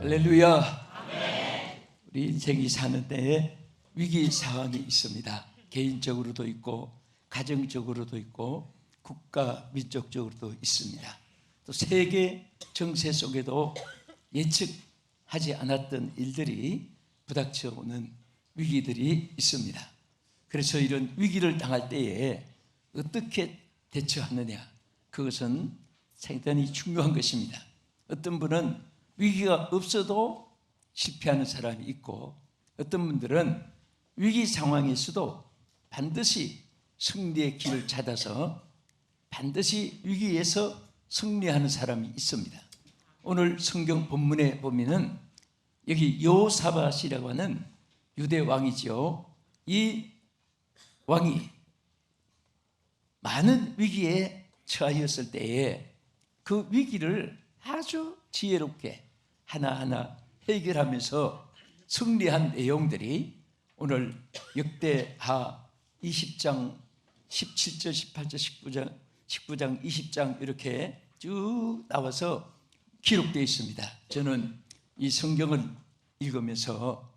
할렐루야. 우리 인생이 사는 때에 위기 상황이 있습니다. 개인적으로도 있고 가정적으로도 있고 국가 민족적으로도 있습니다. 또 세계 정세 속에도 예측하지 않았던 일들이 부닥쳐 오는 위기들이 있습니다. 그래서 이런 위기를 당할 때에 어떻게 대처하느냐, 그것은 상당히 중요한 것입니다. 어떤 분은 위기가 없어도 실패하는 사람이 있고, 어떤 분들은 위기 상황에서도 반드시 승리의 길을 찾아서 반드시 위기에서 승리하는 사람이 있습니다. 오늘 성경 본문에 보면은 여기 여호사밧이라고 하는 유대 왕이죠. 이 왕이 많은 위기에 처하였을 때에 그 위기를 아주 지혜롭게 하나하나 해결하면서 승리한 내용들이 오늘 역대하 20장 17절, 18절, 19장, 20장 이렇게 쭉 나와서 기록되어 있습니다. 저는 이 성경을 읽으면서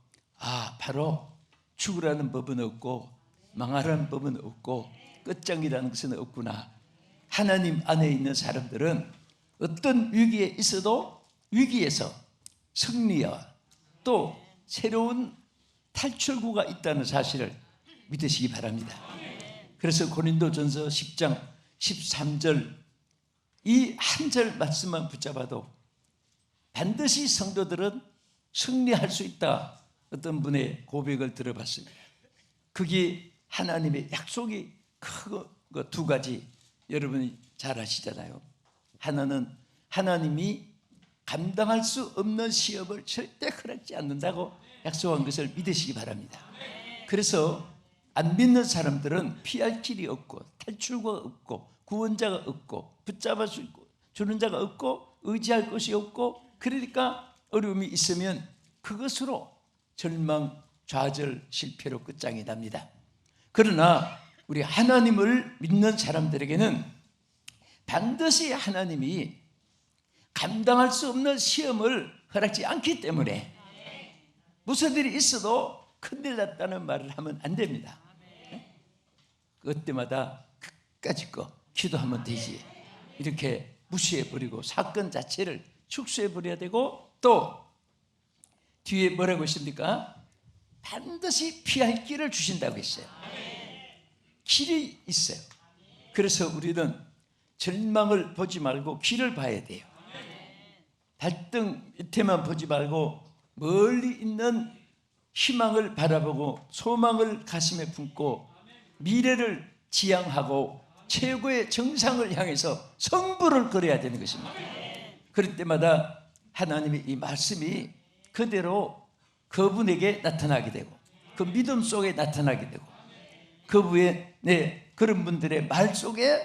바로 죽으라는 법은 없고 망하라는 법은 없고 끝장이라는 것은 없구나. 하나님 안에 있는 사람들은 어떤 위기에 있어도 위기에서 승리와 또 새로운 탈출구가 있다는 사실을 믿으시기 바랍니다. 그래서 고린도전서 10장 13절 이 한 절 말씀만 붙잡아도 반드시 성도들은 승리할 수 있다. 어떤 분의 고백을 들어봤습니다. 그게 하나님의 약속이 크고 두 가지 여러분이 잘 아시잖아요. 하나는 하나님이 감당할 수 없는 시험을 절대 허락지 않는다고 약속한 것을 믿으시기 바랍니다. 그래서 안 믿는 사람들은 피할 길이 없고 탈출구가 없고 구원자가 없고 붙잡을 수 있고 주는 자가 없고 의지할 것이 없고, 그러니까 어려움이 있으면 그것으로 절망, 좌절, 실패로 끝장이 납니다. 그러나 우리 하나님을 믿는 사람들에게는 반드시 하나님이 감당할 수 없는 시험을 허락지 않기 때문에 무슨 일이 있어도 큰일 났다는 말을 하면 안 됩니다. 그때마다 끝까지 기도하면 되지, 이렇게 무시해버리고 사건 자체를 축소해버려야 되고, 또 뒤에 뭐라고 했습니까? 반드시 피할 길을 주신다고 했어요. 길이 있어요. 그래서 우리는 절망을 보지 말고 길을 봐야 돼요. 발등 밑에만 보지 말고 멀리 있는 희망을 바라보고 소망을 가슴에 품고 미래를 지향하고 최고의 정상을 향해서 성부를 걸어야 되는 것입니다. 그럴 때마다 하나님의 이 말씀이 그대로 그분에게 나타나게 되고 그 믿음 속에 나타나게 되고 그분의 그런 분들의 말 속에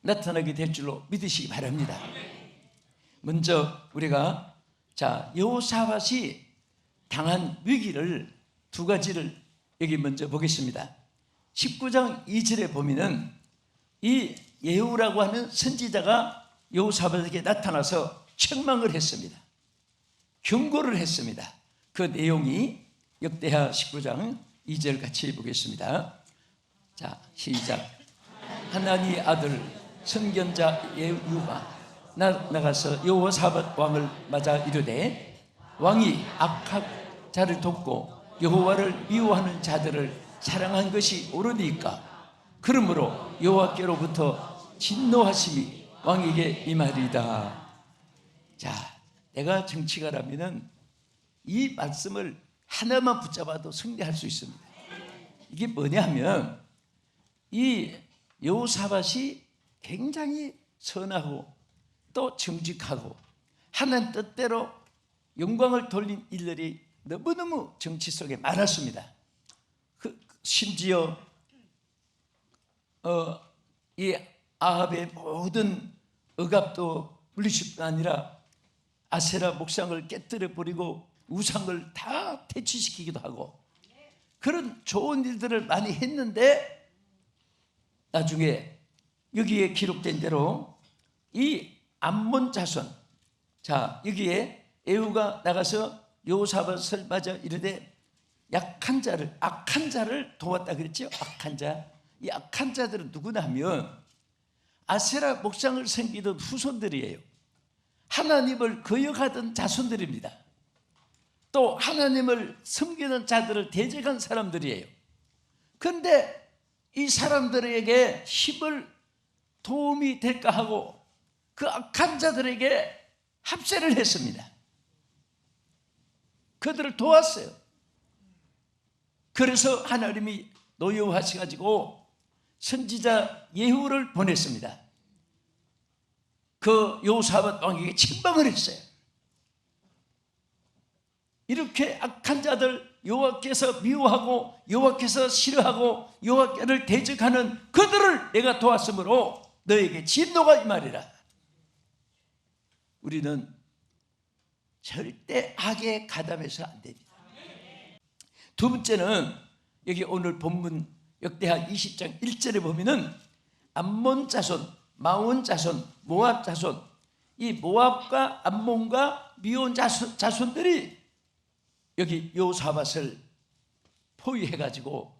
나타나게 될 줄로 믿으시기 바랍니다. 먼저 우리가 여호사밧이 당한 위기를 두 가지를 여기 먼저 보겠습니다. 19장 2절에 보면은 이 예후라고 하는 선지자가 여호사밧에게 나타나서 책망을 했습니다. 경고를 했습니다. 그 내용이 역대하 19장 2절 같이 보겠습니다. 자, 시작. 하나니 아들 선견자 예후가 나가서 여호사밧 왕을 맞아 이르되 왕이 악한 자를 돕고 여호와를 미워하는 자들을 사랑한 것이 옳으니까 그러므로 여호와께로부터 진노하심이 왕에게 임하리이다. 자, 내가 정치가라면 이 말씀을 하나만 붙잡아도 승리할 수 있습니다. 이게 뭐냐면 이 여호사밧이 굉장히 선하고 또 정직하고 하나님 뜻대로 영광을 돌린 일들이 너무너무 정치 속에 많았습니다. 심지어 이 아합의 모든 억압도 물리칠 뿐 아니라 아세라 목상을 깨뜨려 버리고 우상을 다 퇴치시키기도 하고 그런 좋은 일들을 많이 했는데, 나중에 여기에 기록된 대로 이 암몬 자손, 자 여기에 에후가 나가서 여호사밧을 맞아 이르되 악한 자를 도왔다 그랬죠. 악한 자. 이 악한 자들은 누구나 하면 아세라 목상을 섬기던 후손들이에요. 하나님을 거역하던 자손들입니다. 또 하나님을 섬기는 자들을 대적한 사람들이에요. 그런데 이 사람들에게 힘을 도움이 될까 하고 그 악한 자들에게 합세를 했습니다. 그들을 도왔어요. 그래서 하나님이 노여워하셔가지고 선지자 예후를 보냈습니다. 그 여호사밧 왕에게 책망을 했어요. 이렇게 악한 자들, 여호와께서 미워하고 여호와께서 싫어하고 여호와께를 대적하는 그들을 내가 도왔으므로 너에게 진노가 임하리라. 우리는 절대 악에 가담해서 안 됩니다. 두 번째는 여기 오늘 본문 역대하 20장 1절에 보면은 암몬 자손, 마온 자손, 모압 자손, 이 모압과 암몬과 미온 자손들이 여기 여호사밧을 포위해가지고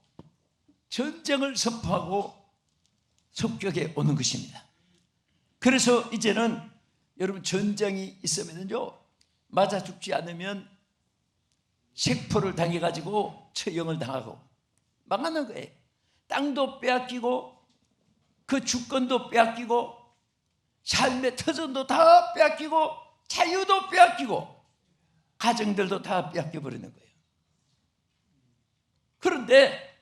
전쟁을 선포하고 습격해 오는 것입니다. 그래서 이제는 여러분 전쟁이 있으면요 맞아 죽지 않으면 색포를 당해가지고 처형을 당하고 망하는 거예요. 땅도 빼앗기고 그 주권도 빼앗기고 삶의 터전도 다 빼앗기고 자유도 빼앗기고 가정들도 다 빼앗겨버리는 거예요. 그런데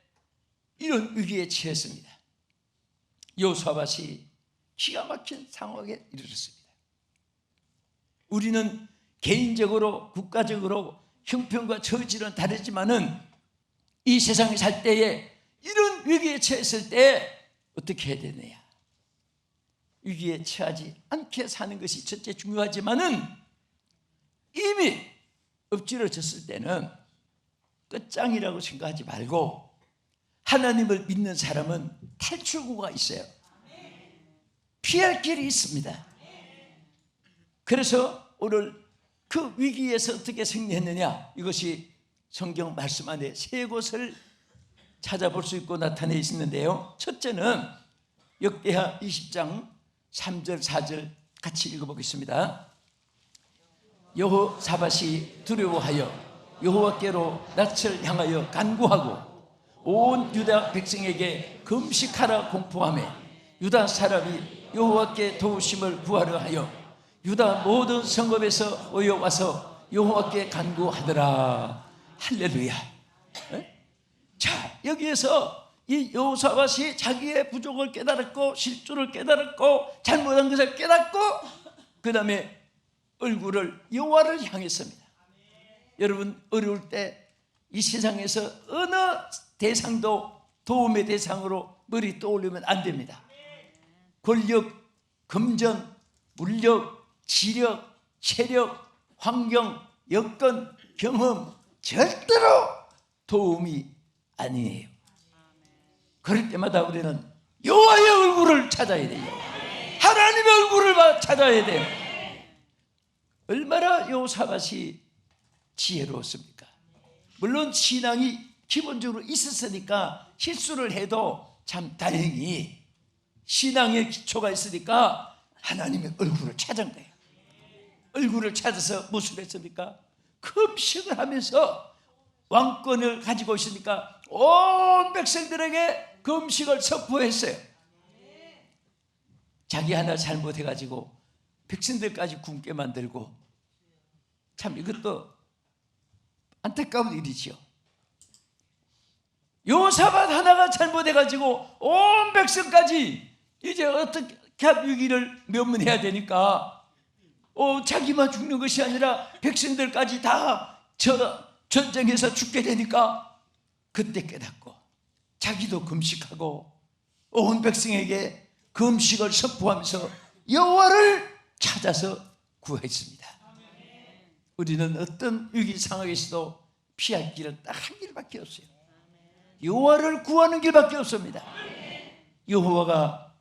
이런 위기에 처했습니다. 여호사밧이 기가 막힌 상황에 이르렀습니다. 우리는 개인적으로 국가적으로 형편과 처지는 다르지만은 이 세상에 살 때에 이런 위기에 처했을 때 어떻게 해야 되느냐. 위기에 처하지 않게 사는 것이 첫째 중요하지만은 이미 엎질러졌을 때는 끝장이라고 생각하지 말고 하나님을 믿는 사람은 탈출구가 있어요. 피할 길이 있습니다. 그래서 오늘 그 위기에서 어떻게 승리했느냐, 이것이 성경 말씀 안에 세 곳을 찾아볼 수 있고 나타내 있는데요. 첫째는 역대하 20장 3절 4절 같이 읽어보겠습니다. 여호사밧이 두려워하여 여호와께로 낯을 향하여 간구하고 온 유다 백성에게 금식하라 공포하며 유다 사람이 여호와께 도우심을 구하려 하여 유다 모든 성읍에서 모여와서 여호와께 간구하더라. 할렐루야. 자, 여기에서 이 여호사밧이 자기의 부족을 깨달았고 실수를 깨달았고 잘못한 것을 깨닫고 그 다음에 얼굴을 여호와를 향했습니다. 여러분 어려울 때 이 세상에서 어느 대상도 도움의 대상으로 머리 떠올리면 안 됩니다. 권력, 금전, 물력, 지력, 체력, 환경, 여건, 경험 절대로 도움이 아니에요. 그럴 때마다 우리는 여호와의 얼굴을 찾아야 돼요. 하나님의 얼굴을 찾아야 돼요. 얼마나 여호사밧이 지혜로웠습니까? 물론 신앙이 기본적으로 있었으니까 실수를 해도 참 다행히 신앙의 기초가 있으니까 하나님의 얼굴을 찾은 거예요. 얼굴을 찾아서 무엇을 했습니까? 금식을 하면서 왕권을 가지고 있으니까 온 백성들에게 금식을 선포했어요. 자기 하나 잘못해가지고 백성들까지 굶게 만들고, 참 이것도 안타까운 일이지요. 여호사밧 하나가 잘못해가지고 온 백성까지 이제 어떻게 위기를 면문해야 되니까 자기만 죽는 것이 아니라 백성들까지 다 전쟁에서 죽게 되니까 그때 깨닫고 자기도 금식하고 온 백성에게 금식을 선포하면서 여호와를 찾아서 구했습니다. 우리는 어떤 위기 상황에서도 피할 길은 딱 한 길밖에 없어요. 여호와를 구하는 길밖에 없습니다. 여호와가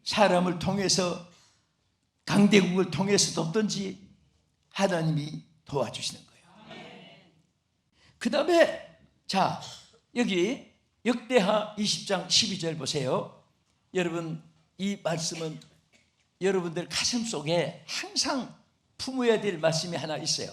사람을 통해서 강대국을 통해서도 없든지 하나님이 도와주시는 거예요. 그 다음에 자, 여기 역대하 20장 12절 보세요. 여러분, 이 말씀은 여러분들 가슴 속에 항상 품어야 될 말씀이 하나 있어요.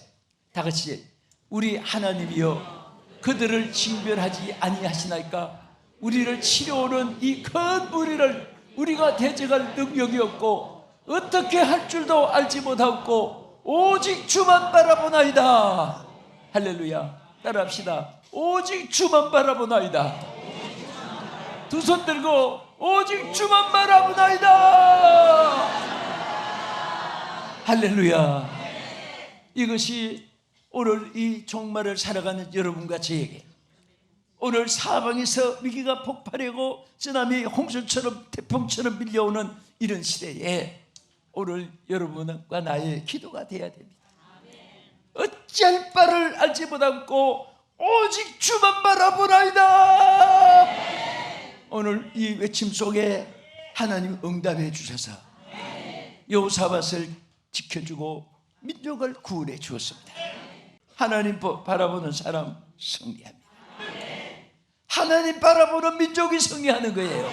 다 같이, 우리 하나님이여 그들을 징별하지 아니하시나이까. 우리를 치료하는 이 큰 무리를 우리가 대적할 능력이 없고 어떻게 할 줄도 알지 못하고 오직 주만 바라보나이다. 할렐루야. 따라합시다. 오직 주만 바라보나이다. 두 손 들고 오직 주만 바라보나이다. 할렐루야. 이것이 오늘 이 종말을 살아가는 여러분과 저에게, 오늘 사방에서 위기가 폭발하고 쓰나미, 홍수처럼 태풍처럼 밀려오는 이런 시대에 오늘 여러분과 나의 기도가 되어야 됩니다. 어찌할 바를 알지 못하고 오직 주만 바라보나이다. 오늘 이 외침 속에 하나님 응답해 주셔서 여호사밧을 지켜주고 민족을 구원해 주었습니다. 하나님 바라보는 사람 승리합니다. 하나님 바라보는 민족이 승리하는 거예요.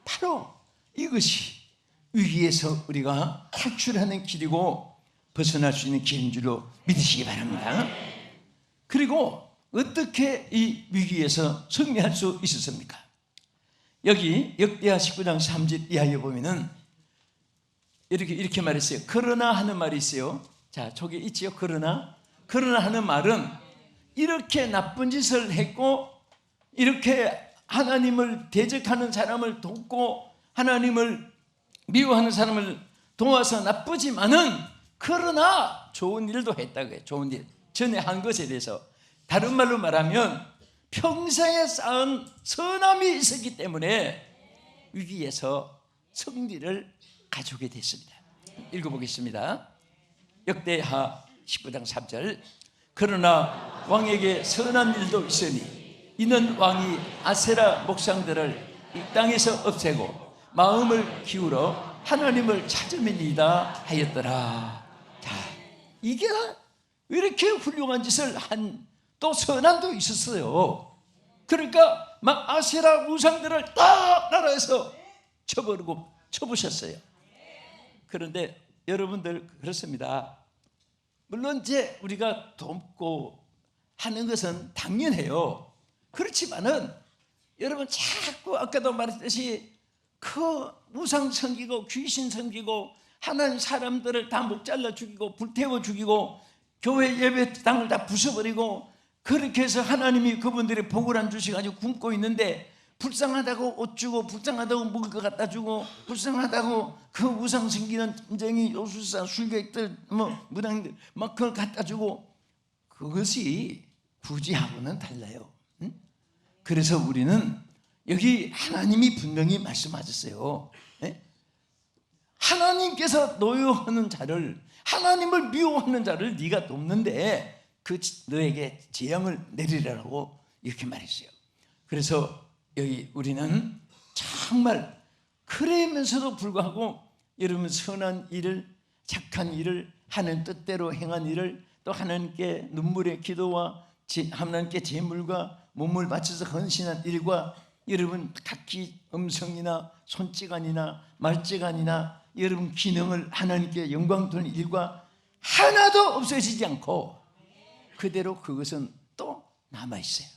바로 이것이 위기에서 우리가 탈출하는 길이고 벗어날 수 있는 길인 줄로 믿으시기 바랍니다. 그리고 어떻게 이 위기에서 승리할 수 있었습니까? 여기 역대하 19장 3절 이하에 보면은 이렇게 말했어요. 그러나 하는 말이 있어요. 자, 저기 있지요. 그러나 하는 말은 이렇게 나쁜 짓을 했고 이렇게 하나님을 대적하는 사람을 돕고 하나님을 미워하는 사람을 도와서 나쁘지만은 그러나 좋은 일도 했다고요. 좋은 일, 전에 한 것에 대해서. 다른 말로 말하면 평생에 쌓은 선함이 있었기 때문에 위기에서 승리를 가져오게 됐습니다. 읽어보겠습니다. 역대하 19장 3절. 그러나 왕에게 선한 일도 있으니 이는 왕이 아세라 목상들을 이 땅에서 없애고 마음을 기울여 하나님을 찾음이니이다 하였더라. 자, 이게 왜 이렇게 훌륭한 짓을 한, 또 선함도 있었어요. 그러니까 막 아세라 우상들을 다 나라에서 쳐버리고 쳐부셨어요. 그런데 여러분들 그렇습니다. 물론 이제 우리가 돕고 하는 것은 당연해요. 그렇지만은 여러분 자꾸 아까도 말했듯이 그 우상 섬기고 귀신 섬기고 하나님 사람들을 다 목 잘라 죽이고 불태워 죽이고 교회 예배당을 다 부숴버리고 그렇게 해서 하나님이 그분들의 복을 안 주셔가지고 굶고 있는데 불쌍하다고 옷 주고 불쌍하다고 먹을 거 갖다 주고 불쌍하다고 그 우상 섬기는 점쟁이 요술사 술객들 뭐 무당들 막 그걸 갖다 주고 그것이 구제하고는 달라요. 응? 그래서 우리는 여기 하나님이 분명히 말씀하셨어요. 네? 하나님께서 노여하는 자를, 하나님을 미워하는 자를 네가 돕는데 그 너에게 재앙을 내리라고 이렇게 말했어요. 그래서 여기 우리는 정말 그러면서도 불구하고 여러분 선한 일을, 착한 일을, 하나님 뜻대로 행한 일을, 또 하나님께 눈물의 기도와 하나님께 제물과 몸을 바쳐서 헌신한 일과 여러분 각기 음성이나 손찌간이나 말찌간이나 여러분 기능을 하나님께 영광 돌리는 일과 하나도 없어지지 않고 그대로 그것은 또 남아있어요.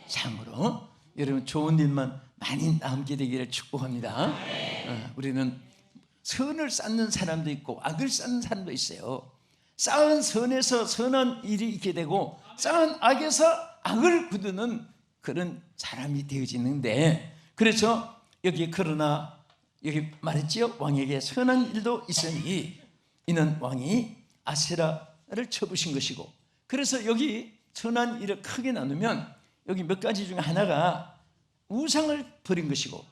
상으로 여러분 좋은 일만 많이 남게 되기를 축복합니다. 우리는 선을 쌓는 사람도 있고 악을 쌓는 사람도 있어요. 쌓은 선에서 선한 일이 있게 되고 쌓은 악에서 악을 거두는 그런 사람이 되어지는데, 그래서 여기 그러나 여기 말했지요. 왕에게 선한 일도 있으니 이는 왕이 아세라를 쳐부신 것이고, 그래서 여기 선한 일을 크게 나누면 여기 몇 가지 중에 하나가 우상을 버린 것이고,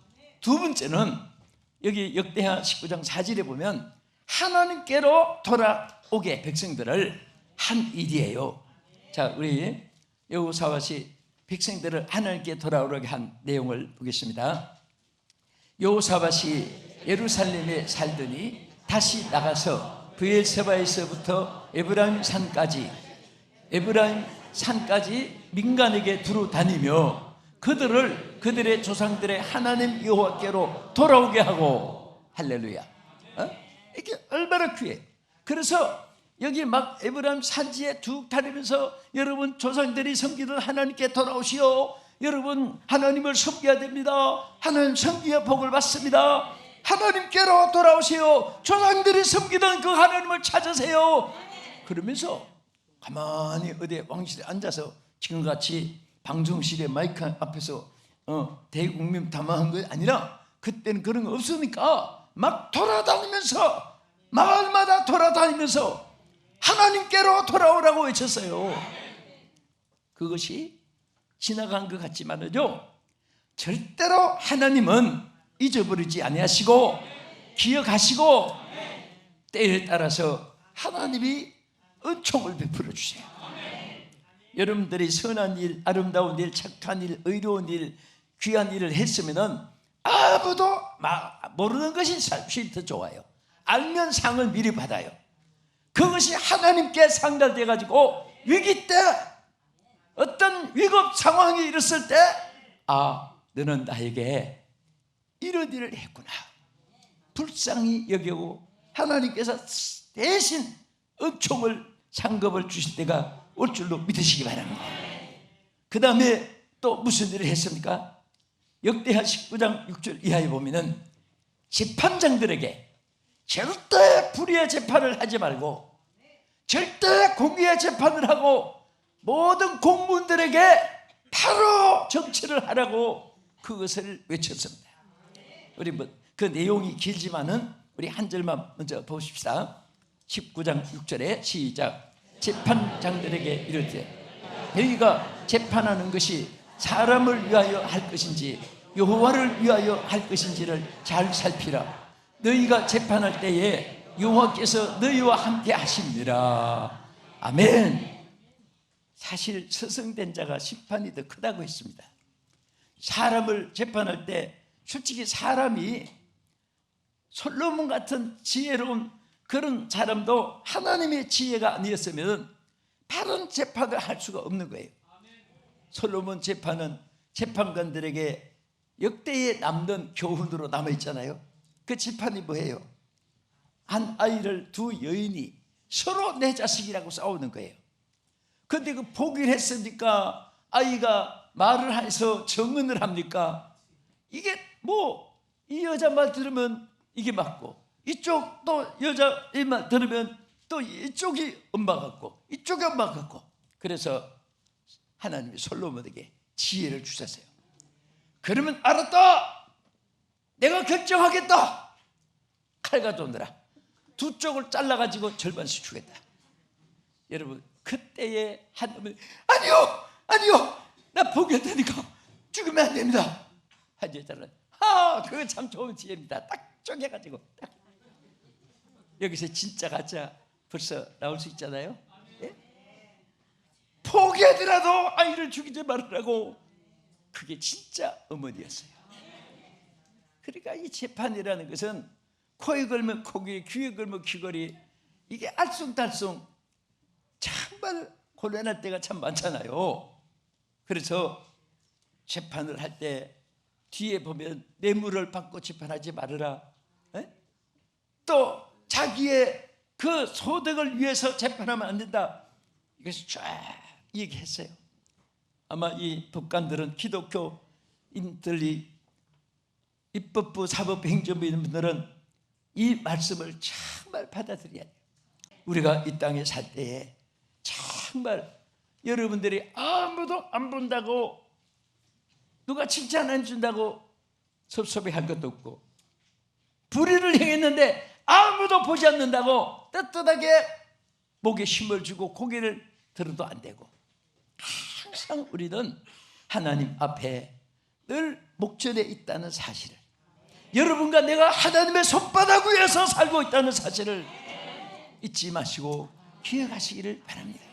두 번째는 여기 역대하 19장 4절에 보면 하나님께로 돌아오게 백성들을 한 일이에요. 자, 우리 여호사밧이 백성들을 하나님께 돌아오게 한 내용을 보겠습니다. 여호사밧이 예루살렘에 살더니 다시 나가서 브엘세바에서부터 에브라임 산까지 민간에게 두루 다니며 그들의 조상들의 하나님 여호와께로 돌아오게 하고. 할렐루야. 이게 얼마나 귀해. 그래서 여기 막 에브라임 산지에 쭉 다니면서 여러분 조상들이 섬기던 하나님께 돌아오시오. 여러분 하나님을 섬겨야 됩니다. 하나님 섬기야 복을 받습니다. 하나님께로 돌아오세요. 조상들이 섬기던 그 하나님을 찾으세요. 그러면서 가만히 어디에 왕실에 앉아서 지금같이 방송실에 마이크 앞에서 대국민 담화한 게 아니라 그때는 그런 거 없으니까 막 돌아다니면서 마을마다 돌아다니면서 하나님께로 돌아오라고 외쳤어요. 그것이 지나간 것 같지만요, 절대로 하나님은 잊어버리지 아니하시고 기억하시고 때에 따라서 하나님이 은총을 베풀어 주세요. 여러분들이 선한 일, 아름다운 일, 착한 일, 의로운 일, 귀한 일을 했으면은 아무도 모르는 것이 사실 더 좋아요. 알면 상을 미리 받아요. 그것이 하나님께 상달돼 가지고 위기 때, 어떤 위급 상황이 일었을 때, 너는 나에게 이런 일을 했구나, 불쌍히 여기고 하나님께서 대신 은총을, 상급을 주실 때가 올 줄로 믿으시기 바랍니다. 그 다음에 또 무슨 일을 했습니까? 역대하 19장 6절 이하에 보면은 재판장들에게 절대 불의의 재판을 하지 말고 절대 공의의 재판을 하고 모든 공무원들에게 바로 정치를 하라고 그것을 외쳤습니다. 우리 그 내용이 길지만은 우리 한 절만 먼저 보십시다. 19장 6절에 시작. 재판장들에게 이르되 너희가 재판하는 것이 사람을 위하여 할 것인지 여호와를 위하여 할 것인지를 잘 살피라. 너희가 재판할 때에 여호와께서 너희와 함께 하시니라. 아멘. 사실 서성된 자가 심판이 더 크다고 했습니다. 사람을 재판할 때 솔직히 사람이 솔로몬 같은 지혜로운 그런 사람도 하나님의 지혜가 아니었으면 바른 재판을 할 수가 없는 거예요. 솔로몬 재판은 재판관들에게 역대에 남는 교훈으로 남아있잖아요. 그 재판이 뭐예요? 한 아이를 두 여인이 서로 내 자식이라고 싸우는 거예요. 그런데 그 포기를 했으니까 아이가 말을 해서 정언을 합니까? 이게 이 여자 말 들으면 이게 맞고, 이쪽 또 여자 말 들으면 또 이쪽이 엄마 같고 이쪽이 엄마 같고. 그래서 하나님이 솔로몬에게 지혜를 주셨어요. 그러면 알았다, 내가 결정하겠다, 칼 가져오느라 두 쪽을 잘라가지고 절반씩 주겠다. 여러분 그때의 하나님은 아니요 나 포기했다니까 죽으면 안 됩니다. 한 여자는 그거 참 좋은 지혜입니다. 딱 쪼개가지고 딱. 여기서 진짜 가짜 벌써 나올 수 있잖아요. 예? 포기하더라도 아이를 죽이지 말으라고. 그게 진짜 어머니였어요. 그러니까 이 재판이라는 것은 코에 걸면 코귀, 귀에 걸면 귀걸이, 이게 알쏭달쏭 정말 곤란할 때가 참 많잖아요. 그래서 재판을 할 때 뒤에 보면 뇌물을 받고 재판하지 말으라. 에? 또 자기의 그 소득을 위해서 재판하면 안 된다. 이것을 쫙 얘기했어요. 아마 이 법관들은, 기독교인들이, 입법부, 사법부, 행정부 있는 분들은 이 말씀을 정말 받아들여야 돼요. 우리가 이 땅에 살 때에 정말 여러분들이 아무도 안 본다고, 누가 칭찬 안 준다고 섭섭해할 것도 없고, 불의를 행했는데 아무도 보지 않는다고 떳떳하게 목에 힘을 주고 고개를 들어도 안 되고, 항상 우리는 하나님 앞에 늘 목전에 있다는 사실을, 여러분과 내가 하나님의 손바닥 위에서 살고 있다는 사실을 잊지 마시고 기억하시기를 바랍니다.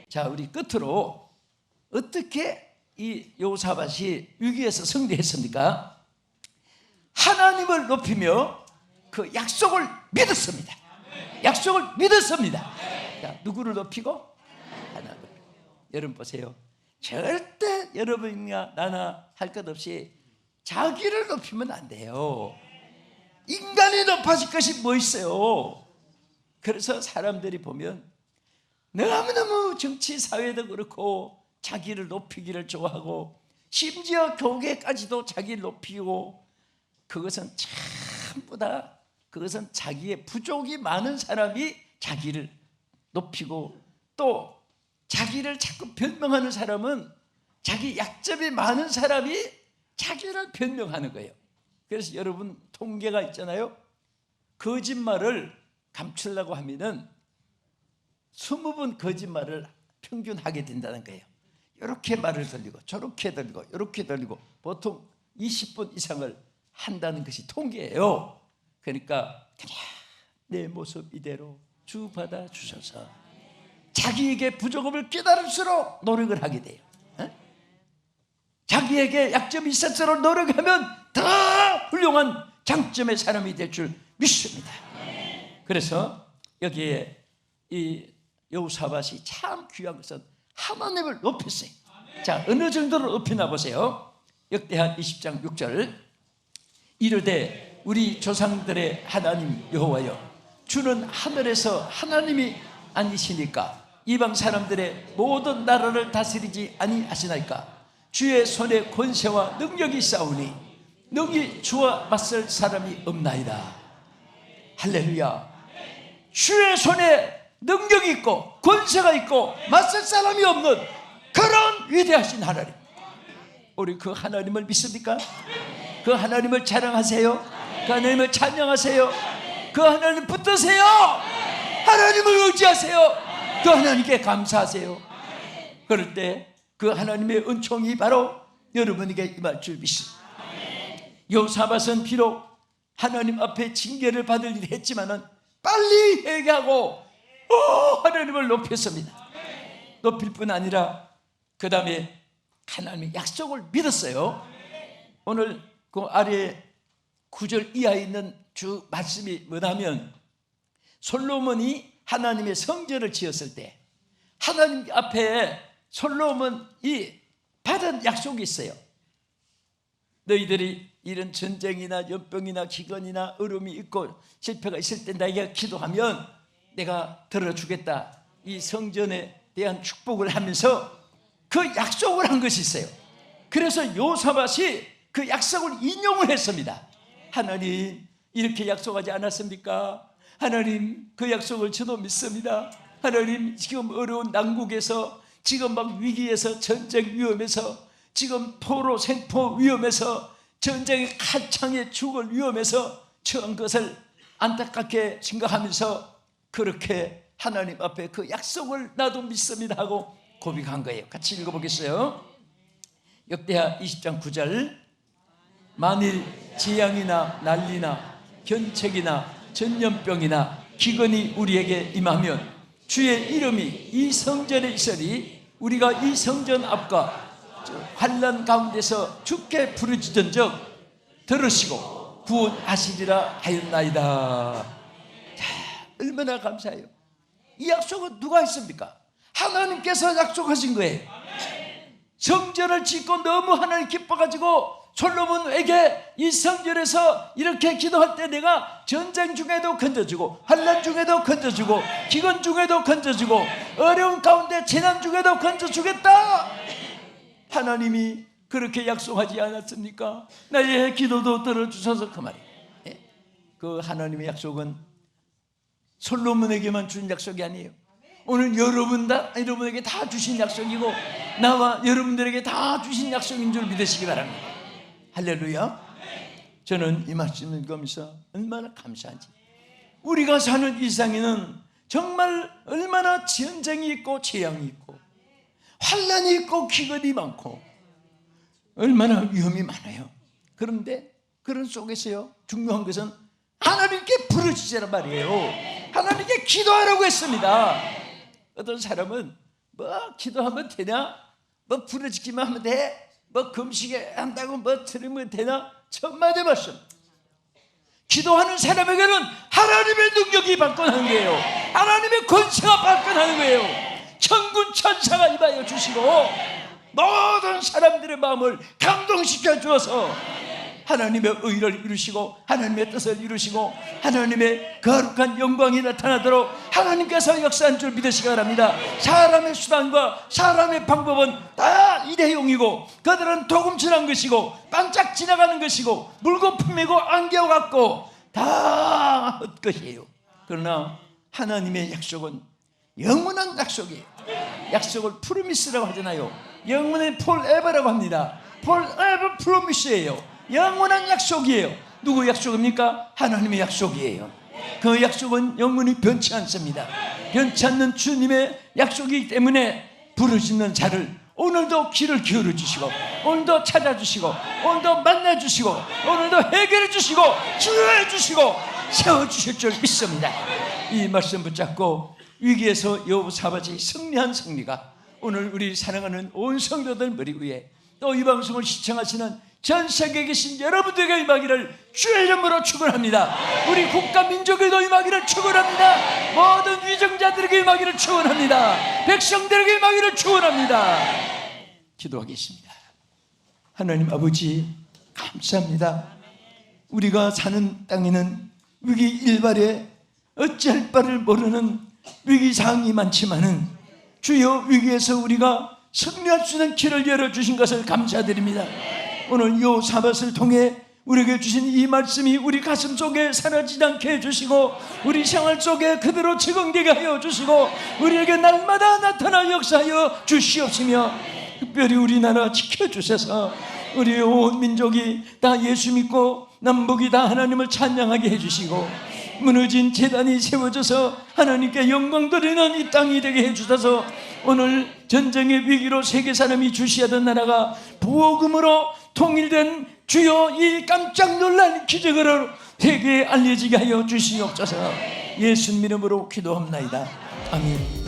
자, 우리 끝으로 어떻게 이 여호사밧이 위기에서 승리했습니까? 하나님을 높이며 그 약속을 믿었습니다. 약속을 믿었습니다. 자, 누구를 높이고? 하나님. 여러분 보세요. 절대 여러분이나 나나 할 것 없이 자기를 높이면 안 돼요. 인간이 높아질 것이 뭐 있어요? 그래서 사람들이 보면 너무너무 정치 사회도 그렇고 자기를 높이기를 좋아하고 심지어 교계까지도 자기를 높이고, 그것은 전부 다 그것은 자기의 부족이 많은 사람이 자기를 높이고, 또 자기를 자꾸 변명하는 사람은 자기 약점이 많은 사람이 자기를 변명하는 거예요. 그래서 여러분 통계가 있잖아요. 거짓말을 감추려고 하면은 20번 거짓말을 평균 하게 된다는 거예요. 이렇게 말을 돌리고 저렇게 돌리고 이렇게 돌리고 보통 20번 이상을 한다는 것이 통계예요. 그러니까 그냥 내 모습 이대로 주 받아 주셔서 자기에게 부족함을 깨달을수록 노력을 하게 돼요. 자기에게 약점이 있을수록 노력하면 더 훌륭한 장점의 사람이 될 줄 믿습니다. 그래서 여기에 이 여호사밧이 참 귀한 것은 하나님을 높였어요. 자, 어느 정도로 높이나 보세요. 역대하 20장 6절 이르되 우리 조상들의 하나님 여호와여, 주는 하늘에서 하나님이 아니시니까 이방 사람들의 모든 나라를 다스리지 아니하시나이까. 주의 손에 권세와 능력이 있사오니 능히 주와 맞설 사람이 없나이다. 할렐루야. 주의 손에 능력이 있고 권세가 있고 맞설 사람이 없는 그런 위대하신 하나님, 우리 그 하나님을 믿습니까? 그 하나님을 자랑하세요. 그 하나님을 찬양하세요. 그 하나님 붙드세요. 하나님을 의지하세요. 그 하나님께 감사하세요. 그럴 때 그 하나님의 은총이 바로 여러분에게 임할 줄 믿습니다. 여호사밧은 비록 하나님 앞에 징계를 받을 일을 했지만은 빨리 회개하고 하나님을 높였습니다. 높일 뿐 아니라 그 다음에 하나님의 약속을 믿었어요. 오늘 그 아래 9절 이하에 있는 주 말씀이 뭐냐면, 솔로몬이 하나님의 성전을 지었을 때 하나님 앞에 솔로몬이 받은 약속이 있어요. 너희들이 이런 전쟁이나 연병이나 기근이나 어려움이 있고 실패가 있을 때 나에게 기도하면 내가 들어주겠다. 이 성전에 대한 축복을 하면서 그 약속을 한 것이 있어요. 그래서 여호사밧이 그 약속을 인용을 했습니다. 하나님 이렇게 약속하지 않았습니까? 하나님 그 약속을 저도 믿습니다. 하나님 지금 어려운 난국에서, 지금 막 위기에서, 전쟁 위험에서, 지금 포로 생포 위험에서, 전쟁의 칼창에 죽을 위험에서 처한 것을 안타깝게 생각하면서 그렇게 하나님 앞에 그 약속을 나도 믿습니다 하고 고백한 거예요. 같이 읽어보겠어요. 역대하 20장 9절 만일 재앙이나 난리나 견책이나 전염병이나 기근이 우리에게 임하면 주의 이름이 이 성전에 있으리 우리가 이 성전 앞과 환난 가운데서 주께 부르짖은즉 들으시고 구원하시리라 하였나이다. 자, 얼마나 감사해요. 이 약속은 누가 했습니까? 하나님께서 약속하신 거예요. 성전을 짓고 너무 하나님 기뻐가지고 솔로몬에게 이 성전에서 이렇게 기도할 때 내가 전쟁 중에도 건져주고 환난 중에도 건져주고 기근 중에도 건져주고 어려운 가운데 재난 중에도 건져주겠다. 하나님이 그렇게 약속하지 않았습니까? 나의 기도도 들어주셔서 그 말이에요. 그 하나님의 약속은 솔로몬에게만 준 약속이 아니에요. 오늘 여러분에게 다 주신 약속이고 나와 여러분들에게 다 주신 약속인 줄 믿으시기 바랍니다. 할렐루야. 저는 이 말씀을 읽으면서 얼마나 감사한지. 우리가 사는 이 세상에는 정말 얼마나 전쟁이 있고 재앙이 있고 환난이 있고 기근이 많고 얼마나 위험이 많아요. 그런데 그런 속에서요 중요한 것은 하나님께 부르짖으란 말이에요. 하나님께 기도하라고 했습니다. 어떤 사람은 뭐 기도하면 되냐, 뭐 부르짖기만 하면 돼, 뭐 금식에 한다고 뭐 들으면 되나, 천만의 말씀. 기도하는 사람에게는 하나님의 능력이 발권하는 거예요. 하나님의 권세가 발권하는 거예요. 천군 천사가 임하여 주시고 모든 사람들의 마음을 감동시켜 주어서 하나님의 의를 이루시고 하나님의 뜻을 이루시고 하나님의 거룩한 영광이 나타나도록 하나님께서 역사한 줄 믿으시기 바랍니다. 사람의 수단과 사람의 방법은 다 일회용이고 그들은 도금질한 것이고 반짝 지나가는 것이고 물거품이고 안개와 같고 다 헛것이에요. 그러나 하나님의 약속은 영원한 약속이에요. 약속을 프로미스라고 하잖아요. 영원의 폴에버라고 합니다. 폴에버 프로미스예요. 영원한 약속이에요. 누구 약속입니까? 하나님의 약속이에요. 그 약속은 영원히 변치 않습니다. 변치 않는 주님의 약속이기 때문에 부르짖는 자를 오늘도 귀를 기울여 주시고 오늘도 찾아주시고 오늘도 만나주시고 오늘도 해결해 주시고 치유해 주시고 세워주실 줄 믿습니다. 이 말씀 붙잡고 위기에서 여호사밧이 승리한 승리가 오늘 우리 사랑하는 온 성도들 머리 위에 또 이 방송을 시청하시는 전 세계에 계신 여러분들에게 임하기를 주의 이름으로 축원합니다. 우리 국가 민족에도 임하기를 축원합니다. 모든 위정자들에게 임하기를 축원합니다. 백성들에게 임하기를 축원합니다. 기도하겠습니다. 하나님 아버지 감사합니다. 우리가 사는 땅에는 위기 일발에 어찌할 바를 모르는 위기사항이 많지만은 주여 위기에서 우리가 승리할 수 있는 길을 열어주신 것을 감사드립니다. 오늘 여호사밧을 통해 우리에게 주신 이 말씀이 우리 가슴 속에 사라지지 않게 해주시고 우리 생활 속에 그대로 적용되게 하여 주시고 우리에게 날마다 나타나 역사하여 주시옵시며 특별히 우리나라 지켜주셔서 우리 온 민족이 다 예수 믿고 남북이 다 하나님을 찬양하게 해주시고 무너진 제단이 세워져서 하나님께 영광 돌리는 이 땅이 되게 해주셔서 오늘 전쟁의 위기로 세계 사람이 주시하던 나라가 부복음으로 통일된 주여 이 깜짝 놀랄 기적으로 세계에 알려지게 하여 주시옵소서. 예수님 이름으로 기도합나이다. 아멘.